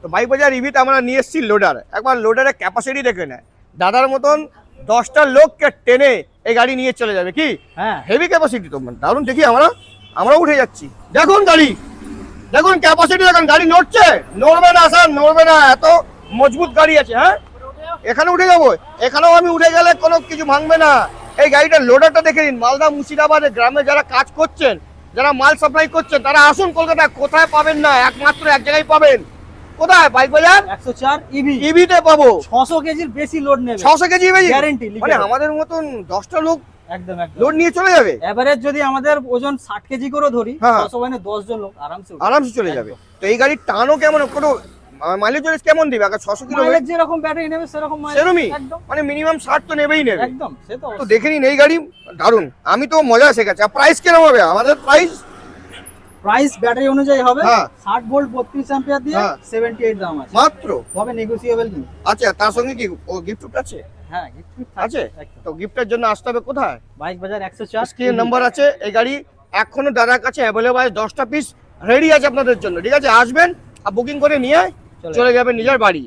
তো বাইক বাজার ইভিতে আমরা নিয়ে এসেছি লোডার। একবার লোডারের ক্যাপাসিটি দেখে নেয়, দাদার মতন 10টা লোককে টেনে এই গাড়ি নিয়ে চলে যাবে। কি হ্যাঁ হেভি ক্যাপাসিটি তো, দারুণ। দেখি আমরা উঠে যাচ্ছি, দেখুন গাড়ি, দেখুন ক্যাপাসিটি, দেখুন গাড়ি নড়ছে, নড়বে না স্যার, নড়বে না, এত মজবুত গাড়ি আছে। হ্যাঁ এখানে উঠে যাবো, এখানেও আমি উঠে গেলে কোনো কিছু ভাঙবে না। এই গাড়িটার লোডারটা দেখে নিন। মালদা মুর্শিদাবাদে গ্রামে যারা কাজ করছেন, যারা মাল সাপ্লাই করছেন, তারা আসুন কলকাতা। কোথায় পাবেন না, একমাত্র এক জায়গায় পাবেন। কোথায়? বাইক বাজার 104 ইভি, ইভিতে পাবো। 600 কেজির বেশি লোড নেবে, 600 কেজি গ্যারান্টি। মানে আমাদের মতন 10টা লোক একদম একদম লোড নিয়ে চলে যাবে। এভারেজ যদি আমাদের ওজন 60 কেজি করে ধরি, হ্যাঁ। 600 মানে 10 জন লোক আরামসে চলে যাবে। তো এই গাড়ির টানও কেমন, কোনো মাইলেজ কেমন দিবে? আগে 600 কিলো মাইলেজ যেরকম ব্যাটারি নেবে সেরকম মাইলেজ, সেরকমই, একদম মানে মিনিমাম 60 তো নেবেই নেবে। একদম। সে তো তো দেখে নিন এই গাড়ি দারুন, আমি তো মজা এসে গেছে। প্রাইস কেমন হবে আমাদের? প্রাইস ব্যাটারি অনুযায়ী হবে। হ্যাঁ। 60 ভোল্ট 32 অ্যাম্পিয়ার দিয়ে হ্যাঁ। 78 দাম আছে মাত্র। হবে, নেগোসিয়েবল কিন্তু। আচ্ছা, তার সঙ্গে কি ও গিফট আছে? হ্যাঁ গিফট আছে। তো গিফটের জন্য আসতে হবে কোথায়? বাইক বাজার 104 স্ক্রিন নাম্বার আছে। এই গাড়ি এখনো দাদার কাছে অ্যাভেলেবল, 10টা পিস রেডি আছে আপনাদের জন্য। ঠিক আছে, আসবেন আর বুকিং করে নিয়ে চলে যাবেন নিজের বাড়ি।